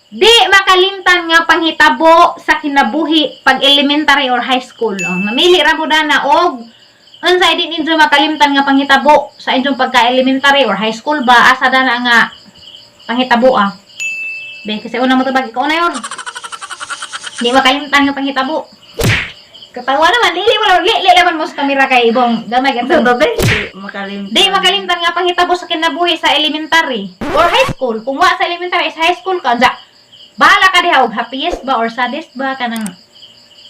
Di makalimtan nga panghitabo sa kinabuhi pag elementary or high school. Namili ra mo na og unsay di ninyo makalimtan nga panghitabo sa inyong pagka-elementary or high school ba asa dana nga panghitabo Be kasi una mo tubag ikaw na yon. Di makalimtan nga panghitabo. Katawa naman dili naman mo sa kamera kay ibong gamay ganto. Di makalimtan nga panghitabo sa kinabuhi sa elementary or high school. Kung wa sa elementary is high school ka, bahala ka diha og happiest ba or saddest ba kanang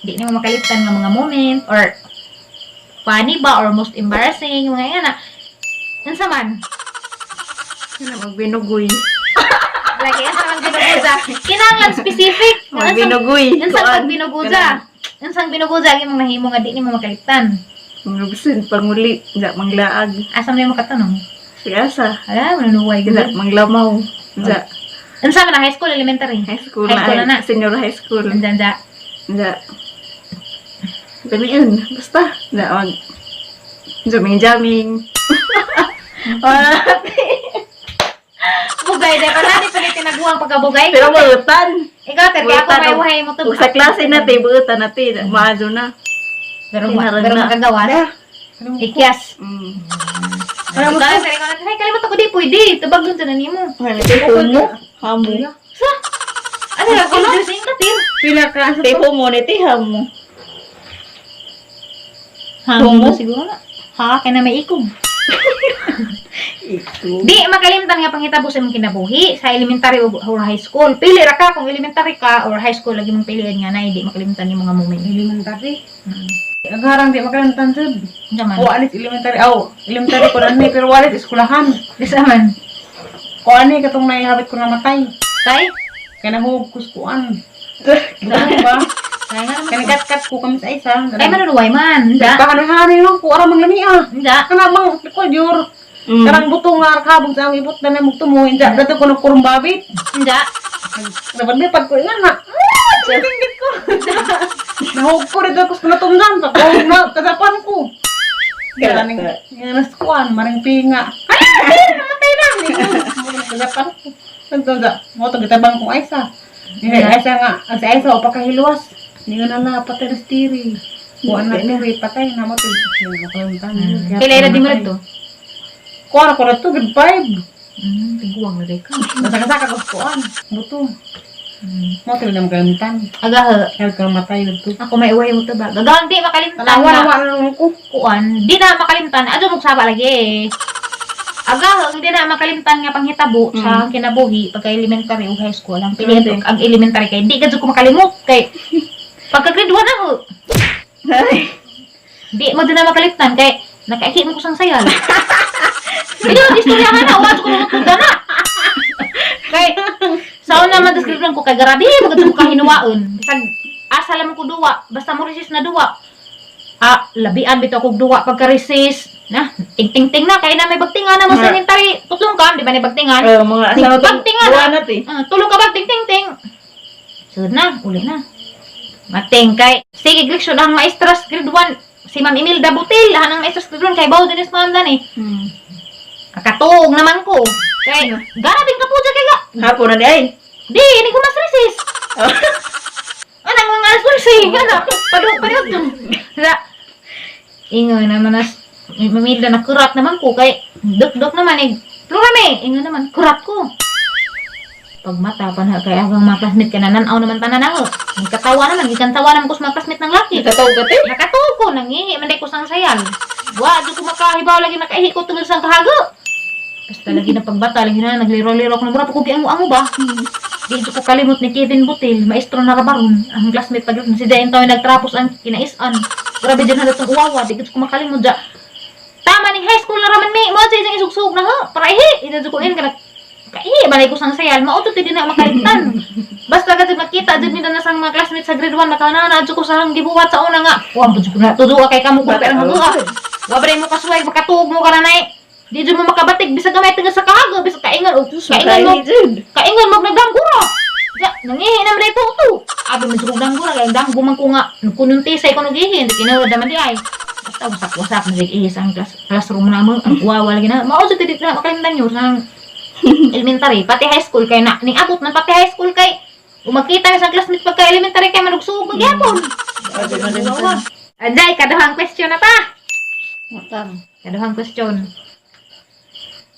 di nimo makalimtan nga mga moment or funny ba or most embarrassing mga yan unsa man Magbinugoy. lagi unsa man binuguza kinahanglan specific Magbinugoy. unsang binuguza unsang binuguza imong nahimo nga di nimo makalimtan Maglusin panguli. Nga manglaag. asa man nimo katanong Sigasa. manunuway Nga gid manglamaw. Nga. unsa man high school elementary High school High school na. Senior high school. Nga Nga. Gamiin. Basta. Nga mag. Jamming. Wala. bugay day pa na di pa tinaguang pagkabugay Pero buutan. ikaw ter kaya ako may uhay mo to Kung sa klase natin, buutan natin. Maado na. pero Hinaran pero na. makagawas ikyas Mm. Alam mo, ay, kalimut ako di, pwede. Tabag dun sa nanimo. Tipo mo. Hamo. Sa? Ano yung confusing ka, Tim? Pila klase. Tipo mo, niti hamo. Hangin mo siguro na. Ha? Kaya na may ikog. Ito. Di, makalimtan nga panghitabo sa imong kinabuhi sa elementary or high school. Pili ra ka kung elementary ka or high school lagi mong pilihan nga na hindi makalimtan yung mga moment. Elementary. Nagharang di makalimtan sud. Jaman. O alis elementary. Elementary ko na ni pero walit eskulahan. Bisa man. O ani katong naihabit ko namatay. Kay? Kaya nahugog kuskuan. Ano ba? Kaya nga naman. Kaya kat ko kami sa isa. Kaya manunuway man. Hindi. Pakanahari no ko ara mang lamia. Hindi. Kana mang ko jur. Karang buto nga kabog sa among ibot na nang mugtumuhin ja. Dato ko ng kurumbabit. Hindi. Dapat may pag ko nga na. Tingit ko. Nahugog ko dito ko sa natumdan. Sa ko na kadapan ko. Kaya ning naskuan maring pinga. Ay, namatay na. Kadapan ko. Tanda, mo to gitabang ko Aisa. Ni Aisa nga, ang si Aisa o pakahiluwas. Ni nga na patay na stiri. Kuan na ni patay na mo to. Kailan na di mo ito? Kuan ko na to good vibe. Tiguang na rin ka. Nasaka ko kuan. Buto. Mo to na magamitan. Aga, Kaya ka matay dito. ako may uway mo ito ba? Gagaan, di makalimtan Tanawa nga. na wala ko. Kuan, di na makalimtan. Adyo magsaba lagi Aga, hindi na makalimtan nga panghitabo sa kinabuhi pagka elementary o high school. Ang pilihan ang elementary kay di gadyo ko makalimot kay pagka grade 1 ako. Di mo din na makalimtan kay nakaikit mo ko sang sayal. Hindi na istoryahan na, wadyo ko nagpunta na. Kay sa una man description ko kay grabe magad ko kahinuwaon. Bisag asa lamang ko duwa, basta mo resist na duwa. Labian bitaw kog duwa pagka resist. Na, ting-ting-ting na kay na may bagtingan na mo sa elementary. Tutlong ka, di ba ni bagtingan? Mga asawa to. Bagtingan Buwan na. natin. Tulong ka ba ting-ting-ting. Sud na, uli na. Mating kay sige Gleksyon ang maestras grade 1 si Ma'am Imelda Butil, ang maestras grade 1 kay Bao Dennis Mandan eh. Kakatuog naman ko. Kay gara din ka po dyan kay ga. Hapon na di ay. Di, hindi ko mas resist. Anang mga asulsi, gana. Paduk-paduk to. Ingo naman nas mamilda na kurat naman ko kay duk-duk naman eh. Plurame, ingo naman kurat ko. Pag mata pa na kay agang mga classmate ka na nanaw naman tanan ako. Nagkatawa naman, gikantawa naman ko sa mga classmate ng laki. Nakatawag ka te. Nakatuog ko, nangihi, manday ko sang sayal. Wa, di ko makahibaw lagi nakaihi ko tungod sang kahago. Basta lagi na pagbata, lagi na nagliro-liro ko na mura pa ko giango-ango ba. Di ko kalimot ni Kevin Butil, maestro na rabaron. Ang classmate pag si Dayan tayo nagtrapos ang kinaisan. Grabe dyan na itong uwawa, di ko makalimot dyan. Tama ni high school na raman mi, mo sa isang isugsug na ho, para ihi. Idadzukuin ka na, kaihi, balay ko sang sayal, mautot di na makalimtan. Basta kasi makita, dyan mi na sang mga classmates sa grade 1, nakanana, dyan ko sang gibuhat sa una nga. Wah, budyo ko na, tuduwa kay kamo ko, pero magduwa. Wabray mo kasuway, makatuog mo ka na na di dyan mo makabatig, bisag gamay taga sa kahago, bisag kaingan, o kaingan mo nagdanggura. Nangihi naman ito ito. Abi mo sa danggura, kaya danggo man ko nga, kununtisay ko nagihi, hindi kinawad naman di ay. Basta wasak-wasak, nag-iis ang classroom na mo, ang uwawa lagi na, mao sa titik na makalimtan nyo sa elementary, pati high school, kaya na, ning abot man pati high school kay, Kung magkita sa classmate pagka-elementary kay manugsugod yapon. Anday, kaduhang question na ta. Matang. Kaduhang question.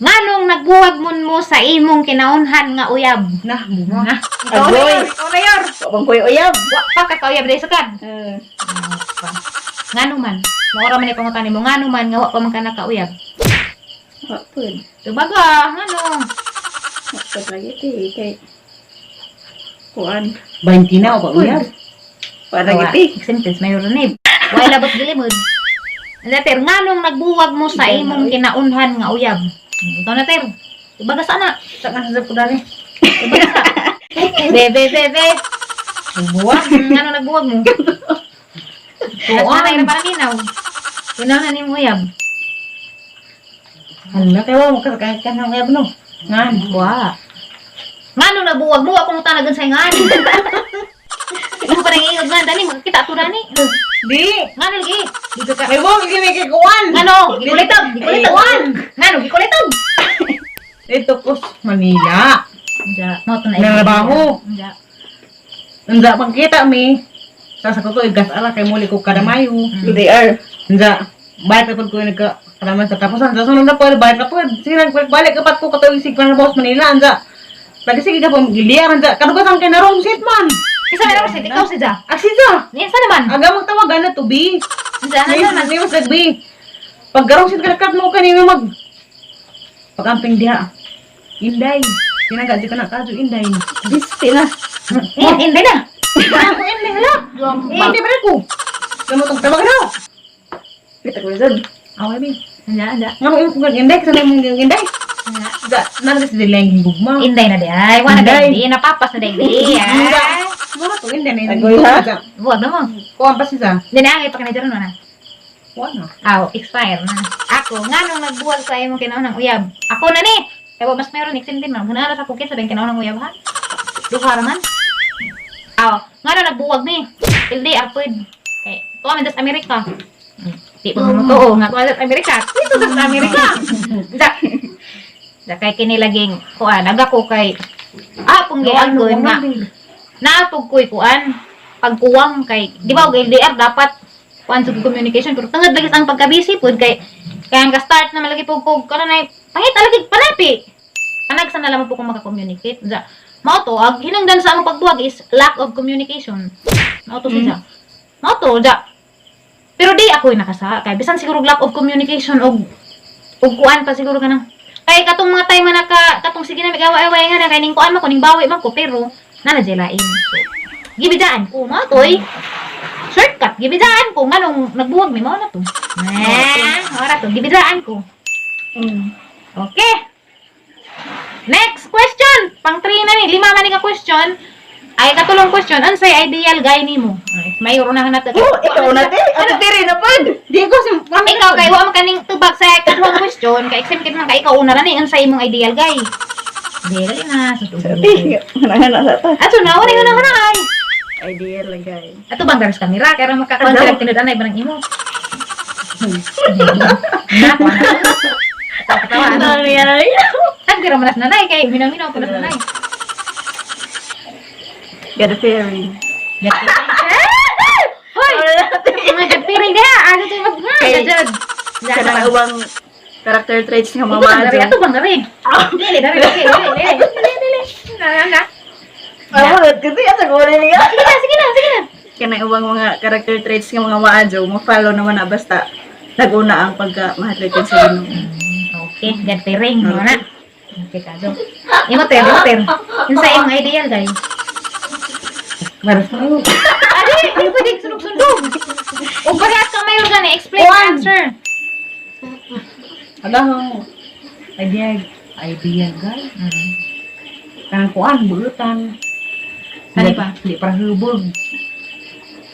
Nganong nagbuwag mo sa imong kinaunhan nga uyab? Nah, bunga. Na, ikaw na Agoy. yor, ikaw na yor. Wapang ko'y uyab. Wa pa ka kauyab dahil sakad. Ngano man? Maura man ipangutan mo, ngano man nga wa pa man ka nakauyab. Wapun. Subaga, ngano? Wapun lagi ti. Kay. Kuan. 20 na ako uyab. Para Wa, lagi ti. sentence may ronib. Wa labot gilimod. Nater, nganong nagbuwag mo sa imong kinaunhan nga uyab? Ikaw na, Ter. Subaga sana. Saan nga sa pudari? Be. Buwan. Ngano nagbuwag mo? Nanay na parang ginaw. Kinaunhan ni mo uyab. Hala, kayo mo kasakay ka ng uyab no? Ngan. Wa. Ngano nagbuwag mo? Ako tanagan sa ngan. Ikaw parang iingod nga. Dali, magkita ito dani. Di. Ngano lagi? Dito ka. May mo, hindi may kikuan. Ngano? Gikulitog. Kikuan. Ngano? Gikulitog. Ito ko Manila. Diya. Mo ito na. Nalabaho. Diya. Nanda, pagkita mi. Sa ko igas ala kay muli ko kadamayo. BDR. Nanda, bayad ka ko nagka kadaman sa tapusan. Sa sunod na po, bayad ka po. Sige, balik ka pat ko katawisig pa na boss Manila. Nanda, lagi sige ka po magiliar. Nanda, kadugasan kay na wrong seat man. Isa na naman ikaw si Ja. Aksisa. Niyan sa naman. Aga magtawagan na to, B. Diya na naman. Hindi mo sa B. Pag garong seat ka nakat mo kanina mag... Pag-amping diha. Inday. Pinagaji ka na kadyo, Inday. Bisti na. Hindi na. Ako, Inday, hala. Hindi ba rin ko? Gamotong tawag na. Kita ko rin. Away, B. Diya. Nga mo yung kung Inday, kasama mo yung Inday. Nalagay sa dilang gugma. Inday na di ay. Wala na Inday. di. Napapas na di. Ay. Mura to, Inday na Agoy, ha? Buwag na mo. Kuhan pa siya. Hindi na ang ipakinadyaran mo na. Wala. Aw, expire na. Ako, nga nung nagbuwag sa imong kinaunang uyab. Ako na ni. Kaya mas meron iksintin na. Hunaras ako kita din kinaunang uyab ha. Duha raman. Aw, nga nung nagbuwag ni. Pildi arpoid. Kay, tuwa man sa Amerika. Di pa mo to. Nga tuwa sa Amerika. Dito sa Amerika. Da kay kinilaging kuan. Aga ko kay. Pong gianggon nga. Naapog ko'y kuan. Pagkuwang kay. Di ba, LDR dapat kuan sa communication. Pero tangad lagi ang pagkabisi po. Kay ang ka-start na malagi po ko. Kala na pangit alagi panapi. Kanag sa nalaman po kung makakommunicate. Da, mao to, ang hinungdan sa among pagbuwag is lack of communication. Mao to siya. Mao to, da. Pero di ako'y nakasa. Kay bisan siguro lack of communication og kuan pa siguro kanang. Kay katong mga time na katong sige na may gawa-away nga na kay ning kuan man ko ning bawi man ko pero nanadjelain. So, gibidaan ko mao toy. Shortcut gibidaan ko nganong nagbuwag ni mao na to. Ora to gibidaan ko. Okay. Next question. Pang 3 na ni, 5 man ni ka question. Ay katulong question, unsay ideal guy nimo? Ay, may urunahan nato. Ikaw na ti. Ano tiri na pod? Di ko si... Ikaw kay wa man kaning tubag sa katulong question, kay exempted man kay ikaw una ra ni unsay imong ideal guy. Dili na sa tubag. Hanahan sa ta. Ato na wala na hanay. Ideal lang guys. Ato bang garas kamera kaya makakontrol tinud-anay ba nang imo? Na ko na. Tawa Ano ano. nangyari? Tagdira manas nanay kay minaw-minaw pa nanay. Get a fairy. Hoy! Mga gagpiring diha, ano to mag nga, Okay. jud. Kada na ubang character traits nga Ito bang dari, mamaadyo. ato bang dari? Dili, dari, dili. Na. Amat kasi asa ko rin niya. Sige na. Kana ubang mga character traits nga mga maadyo, mo-follow naman na basta naguna ang pagka-mahatlikin sa Ginoo. Okay, gagpiring, mo na. Okay, kado. Imo ter. Unsa imong ideal guys? Maras na yun. Adi, ano pa din sunog-sunog? O parehas ka mayor gani, explain the answer. Ala ho. Idea guy. Kanang kuan, bulutan. Ano pa? Hindi para hubog.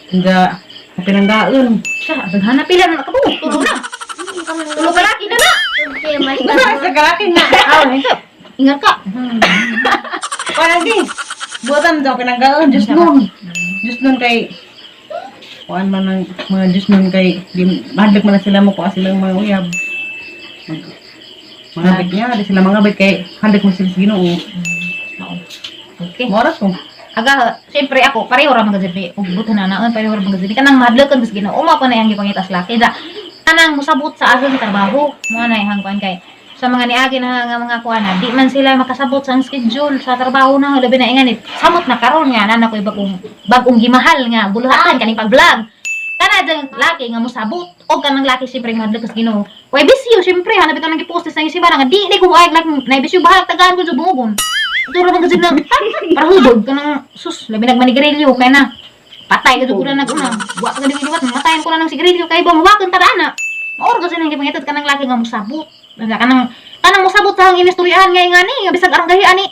Hingga pinanggaon. Siya, daghan na pila na nakabuk. Tulo na. Tulo ka laki na na. Sa kalaking na. Ingat ka. Parang di. Buatan daw pinanggaon. Diyos nun. Diyos nun kay... Kuan man ng mga Diyos nun kay... Mahadlag man na sila mo kung silang mga uyab. Mga bit niya. Di sila mga bit kay... Handag mo sila sa Ginoo. Okay. Moras ko. Aga, siyempre ako, pareho ra magazini. Ug buto na naon, pareho ra magazini. Kanang madlakan bis Ginoo, uma pa na yang gipangitas laki. Da, kanang musabot sa ason trabaho, mo na ihang kuan kay sa mga niagi na nga mga kuana, di man sila makasabot sa schedule sa trabaho na labi na inganit. Samot na karon nga nana koy bagong gimahal nga buluhatan kaning pag-vlog. Kana jang laki nga musabot og kanang laki siyempre madlakas Ginoo. Way bisyo siyempre hanap ito nang gipost sa isiba nga di ko ay na bisyo bahag tagaan ko sa bungon. Ito ra magazine na para hubog ka ng sus, labi nagmanigarilyo kaya na patay ka dugura na una. Wa ka dili diwat matayan ko na ng sigarilyo kay ba mawakan tara na. Maor kasi nang gipangitad kanang laki nga musabot. Kanang musabot sa hang inistoryahan nga ngani nga bisag arang gahi ani.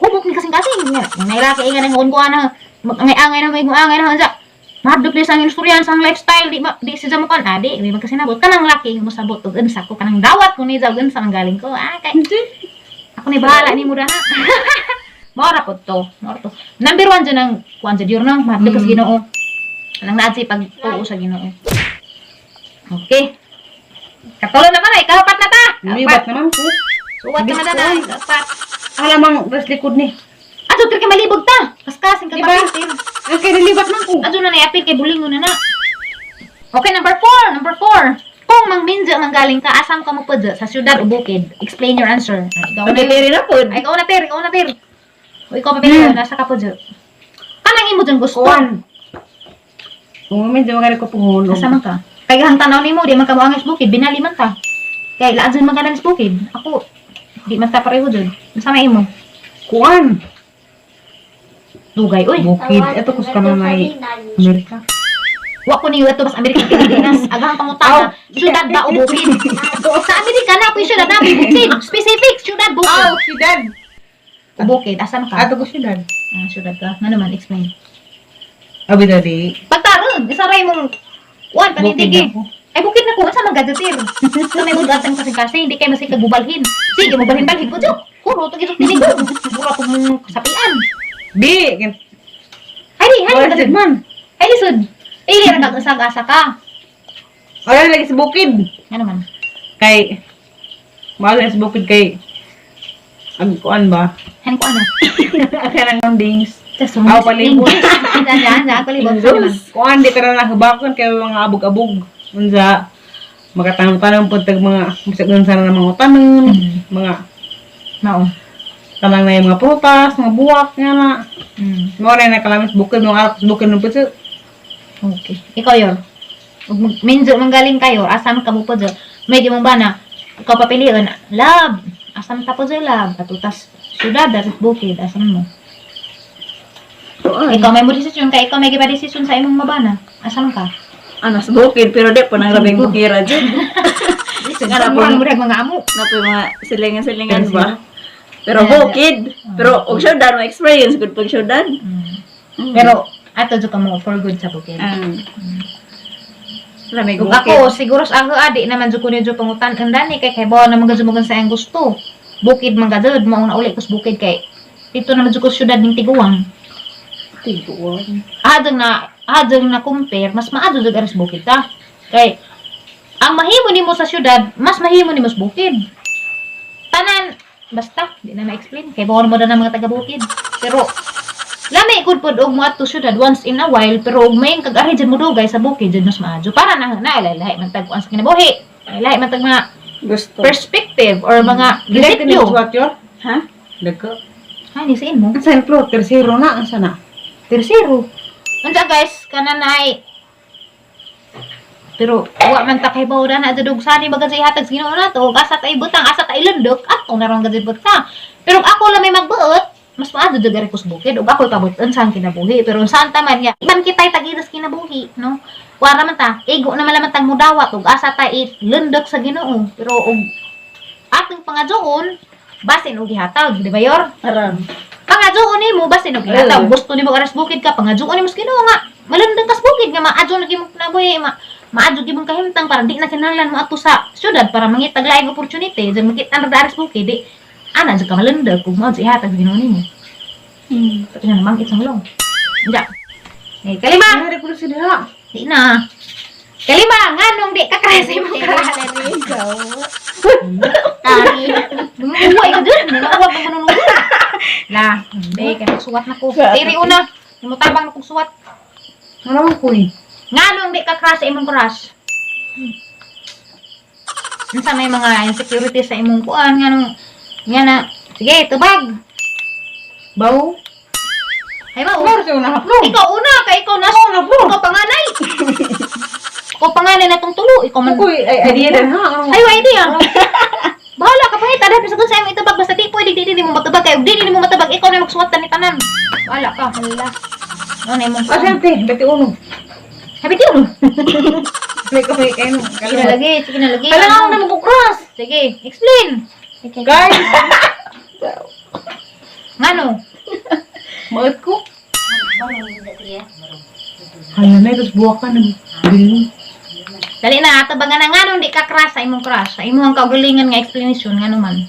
Hubog ni kasing-kasing nga. May laki nga nang ko ana angay na may angay na hansa. Maduk ni sang inistoryahan sang lifestyle di si jamukan adi may magkasinabot kanang laki nga musabot ug unsa ko kanang dawat ko ni jawgan sa galing ko. Kay ako ni bahala ni mo na. Mora po to. Number 1 dyan ang kuwan sa diurno. Madlakas Ginoo. Anang naadsi pag tuo sa Ginoo. Okay. Katulad naman ay kapat na ta. Libat naman ko. Suwat ka na dada. Kapat. Alamang ras likod ni. Adto kay malibog ta. Kaskasing ka Diba? papitir. Ang kaya nilibat man ko. Adto na apil kay bulingon na na. Okay, number 4. Kung mangminja manggaling ka, asam ka mo pa sa syudad o bukid? Explain your answer. Ikaw na. Pagkatiri na po. Ay, ikaw na, Ter. O, ikaw papili, nasa ka po dyan. Kanang imo dyan gusto. Kung medyo magaling ko puhulo. Asa man ka? Kaya ang tanaw ni mo, di man ka mo ang bukid, binali man ta. Kaya laan dyan man ka ng bukid. Ako, di man ta pareho dyan. Nasa may imo? Kuan. Dugay, uy. Bukid. Ito kus ka na may Amerika. Wa ko niyo ito, mas Amerika Pilipinas. Agahang pangutana, syudad ba o bukid? Sa Amerika na po yung syudad na, bukid. Specific, syudad, bukid. Siyudad. O bukid, asan ka? Ato ko siyudad. Syudad ka. Nga naman, explain. Abi dali. Pagtarod, isaray mong, wan, panintigi. Bukid ako. Ay, bukid na ko, asa magagatir? Sa may mudatang kasi hindi kayo masig kagubalhin. Sige, mubalhin-balhin ko, Diyok. Kuro, ito gisok tinig ko. Mura ko mong kasapian. Bi. Ay, di, Wala lisod. man. Ay, lisod. Ay, di, nag-asag-asa ka. Wala lagi sa bukid. Nga naman. Kay. Mahal na sa bukid kay. Ang kuan ba? Hanin ko, ana. Kaya lang dings. Sa Aw, palibot. Diyan, palibot. Sa naman. Kuan di ka na nakabakon kay mga abog-abog. Unsa makatanong-tanong po tag mga bisag nun sana ng mga tanon, mga Mao. kanang na yung mga prutas, mga buwak nga na. Mga rin nakalamis bukid, mga arak bukid ng puso. Okay. Ikaw, Yor. Minjo, manggaling kayo, asam ka mo po dyan. Medyo mong ba na, ikaw papiliin, love, asam ta po dyan, love. Katutas, syudad, at bukid, asam mo. Ikaw may mo desisyon ka, ikaw may giba desisyon sa imong mabana. Asam ka? Ano, sa bukid, pero di po nang labing bukira dyan. Nga na po mga amo. Na po yung mga silingan-silingan ba? Pero bukid. Pero, og syudad, may experience good pag syudad. Pero, ato dyan ka mo for good sa bukid. Lamig Kung bukid. ako, siguro sa ako adi naman dyan ko niyo dyan pangutan. Kanda ni kay bawa naman gadyo mo sa iyang gusto. Bukid man gadyo, mauna uli kus bukid kay dito naman dyan ko syudad ng tiguang. Tiguan. Adong na compare, mas maado dyan aras bukid ta. Kay, ang mahimo nimo sa syudad, mas mahimo nimo sa bukid. Tanan, basta, di na ma-explain. Kay bawa mo na mga taga-bukid. Pero, lami ikod pod og mo ato syudad once in a while, pero og may kag-ari dyan mo dugay sa bukid, dyan mas maadyo. Para na lahi man tag sa kinabuhi. Lahi man tag mga Gusto. perspective or mga Dili gisityo. tinigsuat yun? Ha? Dagko. Ay, ni siin mo. Ang sign floor, tersero na. Ang sana. Tercero. Unsa guys, kanan ay pero wa man ta kay bawda na adug sani baga sa ihatag sino na to, asa ta ibutang, asa ta ilundok, ato na ron gid buta. Pero ako lang may magbuot, mas maado dug ari kus bukid ug ako pabuton sa kinabuhi, pero saan ta man ya, iban kitay tagidas kinabuhi, no? Wala man ta, ego na malaman tang mudawat ug asa ta ilundok sa Ginoo. Pero og ating pangadyoon, basin og gihatag, di ba yor? Aram. Pangadyoon nimo basin og gihatag, gusto nimo aras bukid ka, pangadyoon nimo sa Ginoo nga. Malundang kas bukid nga maadyo na gimong kinabuhi, maadyo gimong kahimtang para di na kinahanglan mo ato sa syudad para mangitag laing opportunity, diyan makita na aras bukid, di ana jud ka malundag kung mao ihatag sa Ginoo nimo. Pati na namang isang long. Diyan. Eh, kalima. Hari ko si diha. Di na. Kalima, nganong di ka kaya sa imong karan. Kari. Buhay ka dyan. Nangawag ang manunod. Lah, be kay magsuwat na ko. Diri una, imutabang na kong suwat. Ano naman ko eh. Nganong di ka crush sa imong crush? Unsa may mga insecurity sa imong kuan nganong nga na sige tubag. Bawo? Ay ba? Klaro siya una haplo. Ikaw una kay ikaw na na po. ikaw panganay. Ikaw panganay na tong tulo, ikaw man. Ako ay idea din ha. Ay, wa idea. Bahala ka pa ita dahil sa sa imong itubag basta di pwede di mo matubag kay di mo matubag ikaw na magsuwat ni tanan. Bahala ka, hala. Ano na imong kuan? Asyente, bati uno. Happy to. May kamay kayo. Sige na lagi, sige na lagi. Alam nga naman ko cross. Sige, explain. Guys, Ngano? maot ko. Hala na, tapos buwak ka ng bilin. Dali na, tabangan na ngano di ka crush sa imong crush. Sa imong kaugalingan nga explanation ngano man.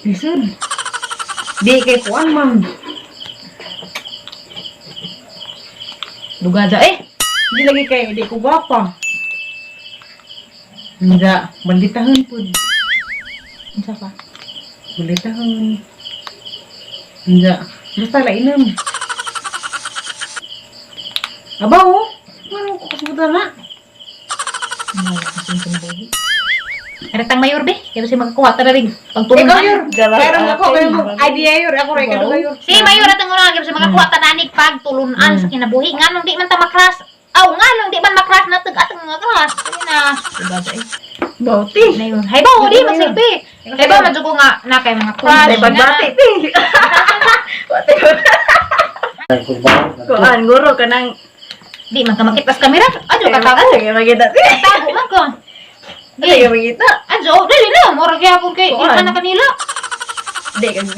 Lisod. Di kay kuan man. Dugaja eh. Di lagi kay di ko gwapa. Nga, balitahan po. Unsa pa? Balitahan. Nga, basta lainom. Abaw, ano ko kasubutan na? Eretang mayor be, kaya si magkakuha ta rin. Pagtulong Ikaw na. yun. Pero ako, kayo mo, idea yun. Ako rin, kadunga yun. Si mayor atang una kaya si magkakuha ta nanig pagtulunan sa kinabuhi. Nganong di man ta makras. Aw, nganong di man makras na tag atang mga kras. Sige na. Dugaja eh. Bauti. Mayor. Hay ba, di masigbi. Hay ba, madyo nga na kay mga crush. Ay, bagbati, ti. Bati ko. Kuan, guro ka nang... Di man ka makitas kamera. Adyo ka tago. Sige, magita, ti. Tago man ko. Sige, magita. Adyo, dali na. Mura kaya akong kay Kuan. ikan na kanila.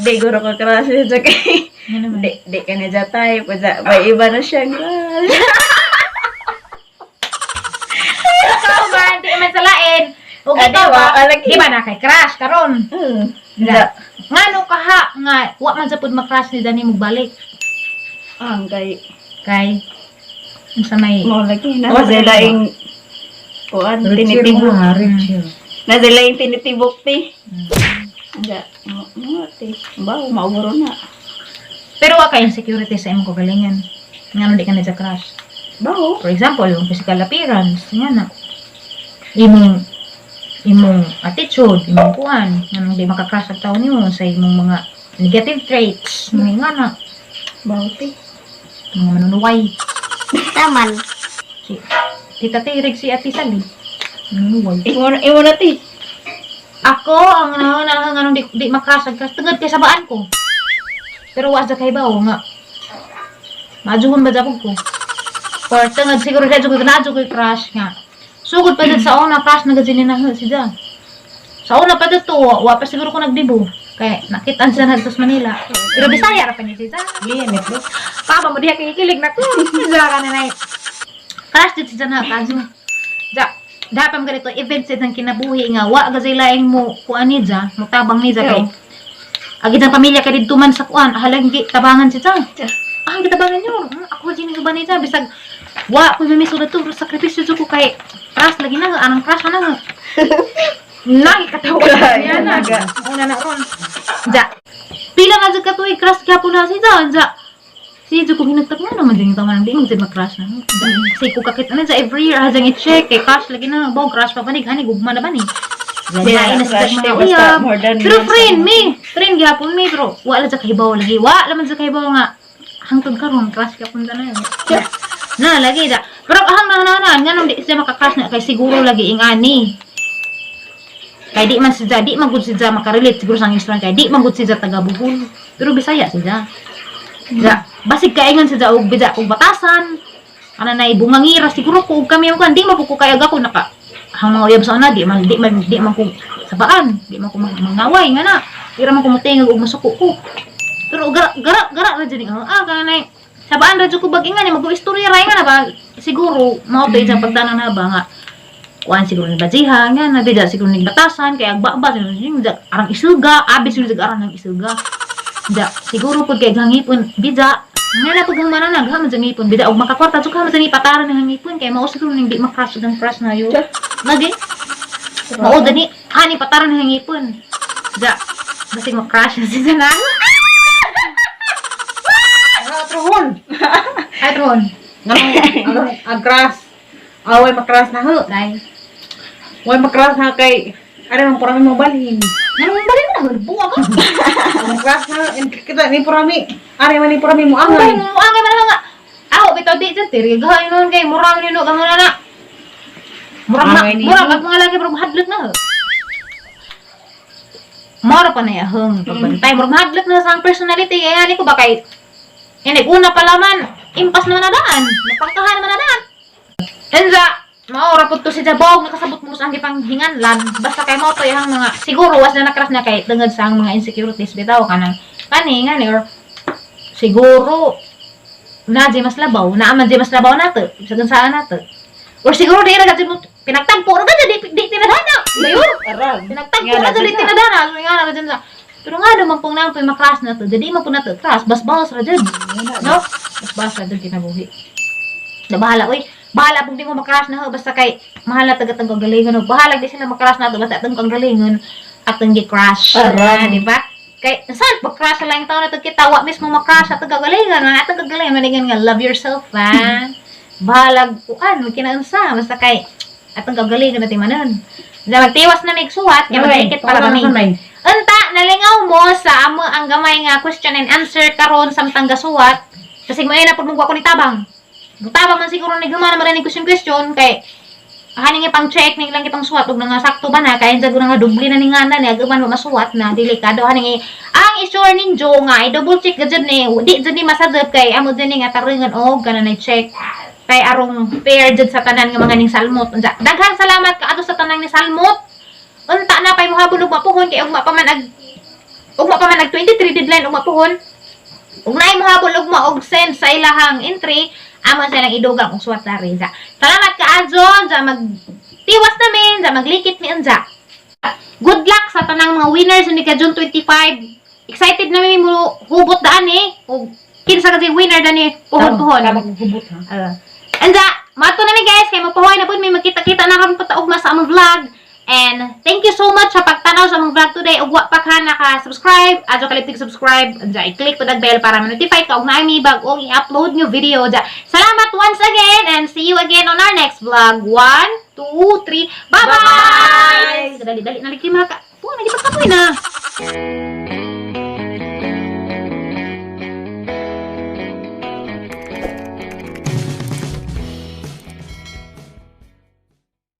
Di guro ka crush siya kay... Ano naman? Di ka na dyan tayo. May iba na siya crush. Ikaw ba, di man salain. O Ah, ikaw di ba? ba, Alagi. di ba na kay crush karon? Da. Ngano kaha nga wa man sa pud makrush ni Dani mo balik Ang kay... kay unsa may Mo lagi. Oh, Nasa laing... Kuan, tinitibok. Nasa laing tinitibok, ti. Nga. Mo, ti. Ba, mauguro na. pero wa kay insecurity sa imong kagalingan. Ngano di ka na sa crush? Bao. For example, yung physical appearance, nga na. Imong attitude, imong kuan, ngano di makakrush ang tao niyo sa imong mga negative traits, mga nga na, Bao, ti. mga manunuway. Taman. Si Tita Tirig si Ate Sally. Manunuway. Imo na, ti. Ako, ang nanganganong di makasag ka, tungod kay sabaan ko. Pero wa sa kay bawo nga. Majuhon ba jabog ko? Or tungod siguro kay jugod na jugod crush nga. Sugod pa dyan sa una crush na gazinin na si Jan. Sa una pa dito, wa pa siguro ko nagdibo. Kaya nakitaan siya na sa Manila. Pero Bisaya ra pa niya si Jan. Liyan, ito. Papa mo diha kikilig na ko. Diya ka na na. Crush dito si Jan ha, kaso. Dapat mo ganito, event sa ng kinabuhi nga, wa gazay laing mo kuan ni Jan, mo tabang ni Jan kay. Agid ang pamilya ka dito man sa kuan, halagi tabangan si Jan. Ah, gitabangan niyo. Ako din ba ni Jan, bisag wa ko may sulat to, sakripisyo ko kay crush lagi na, anang crush na nga. Nagi katawa niya na. Una na ron. Ja. Pila nga jud katuig crush gyapon na si Jan, ja. Si Juko hinagtag nga naman din ito man, di mo din mag-crush na. Kasi ko kakit na sa every year, hajang i-check, kay crush lagi na, baw, crush pa panig, hani, gugma na ba ni? Lain na sa crush mga di, uyab. basta more than Pero one friend gyapon mi, pero wala sa kahibaw lagi, wala man sa kahibaw nga, hangtod karon crush gyapon ta na yun. Na, lagi da. Pero ahang nananan, nga nung di siya makakrush na, kay siguro lagi ingani. Kay di man siya, di man gud siya makarelate siguro sa istorya, kay di man gud siya taga Bohol. Pero Bisaya siya. Ja, basig kaingan sa og bija og batasan. Ana na ibungangira siguro ko og kami ang di man ko kay aga ko naka hang mga uyab sa una di man ko sabaan, di man ko mangaway nga na. Ira man ko motingog og masuko ko. Pero gara ra jud kanay sabaan ra jud ko bagingan mag-istorya ra nga na ba siguro mao to isang pagtanan na ba nga kuan siguro ni bajihan nga na bija siguro ni batasan kay agba arang isuga abi siguro arang ng isuga. Da, siguro pud kay hangipon bida. Nga na pag mananag ha hangipon bida og makakwarta jud ka man pataran ng hangipon kay mao siguro ning di makrush ng crush na yo. Lagi. Mao dani ani pataran ng hangipon. Da. Basta mo-crush na si Sana. Trahon. Ay, Tron. Nganong agras. Away makras na ho. Dahil. Way makras na kay ada mang purami mo balhin. Anong balik na? Bunga ka. Makras na kita ni purami. Ari man ni purami mo Ay, angay. mo angay man nga. Ako bitaw di dyan, tirigahay nun kay murang nino kang na. Angay ni- Murang at mga lagi pero mahadlot na. Mura pa na yahong pagbantay. Murang mahadlot na sa ang personality. Kaya ani ko ba kay una pala man, impas naman na daan. Napangkahan naman na daan. Enza, maura po to si Jabog, nakasabot mo sa ang gipanghinganlan. Basta kay mo to yung mga, siguro was na nakras na kay tungod sa ang mga insecurities. Bitaw ka ng kaningan or siguro na di mas labaw, naaman di mas labaw nato, sa gansaan nato. Or siguro di na mo pinagtagpo na di tinadana. Mayor, Arag. pinagtagpo na di tinadana. So nga na dyan sa, pero nga naman pong naman po yung makras na to, jadi mo po na to, kras, bas-bas ra dyan. No? Bas-bas ra dyan kinabuhi. Na bahala, uy, bahala pong di mo makras na ho, basta kay, mahal na tagatang kagalingon, ho. Bahala di sila makras na to, basta atong kagalingon, atong gi-crash. Aram. Di ba? Kay, saan pag-crash na lang yung taon na to kita, wa mismo makras atong kagalingon, atong kagalingon, manigan nga, love yourself, ha? Bahala, kuan, kinaunsa, basta kay, atong kagalingon natin manon. Na magtiwas na may suwat, kaya mag-ikit para kami. Unta, nalingaw mo sa amo ang gamay nga question and answer karon samtang gasuwat. Kasi mo na pud mong ko ni tabang. Mutabang man siguro ni gamana man ni question kay haning ipang check ning lang ipang suwat ug nga sakto ba na kay sa nga dubli na ning ngana ni agaman mo masuwat na delikado haning ang isure ninyo nga i-double check gajud ni di jud ni masadop kay amo jud ni nga taringon og kana na check kay arong fair jud sa tanan nga mga ning salmot. Daghang salamat kaadto sa tanan ni salmot. Unta na pay mohabol og mapuhon kay ugma pa man ag 23 deadline og mapuhon. Ug naay mohabol og send sa ilahang entry, amo silang idugang og suwat sa reza. Salamat kaadson sa magtiwas namin, sa maglikit ni unsa. Good luck sa tanang mga winners ni ka June 25. Excited na mi mo hubot daan ug kinsa kasi winner dani puhon-puhon. Hubot ha. Anda, mato na mi guys kay mapahoy na pud may makita-kita na karon pataugma sa among vlog. And thank you so much sa pagtanaw sa among vlog today. Ug wa pa ka naka-subscribe, adto kalitig subscribe, anja i-click pod ang bell para ma-notify ka ug naay mi bag-ong i-upload nga video. Anja, salamat once again and see you again on our next vlog. 1, 2, 3. Bye-bye. Dali-dali na lagi mga ka. Puwa na gipagkapoy na.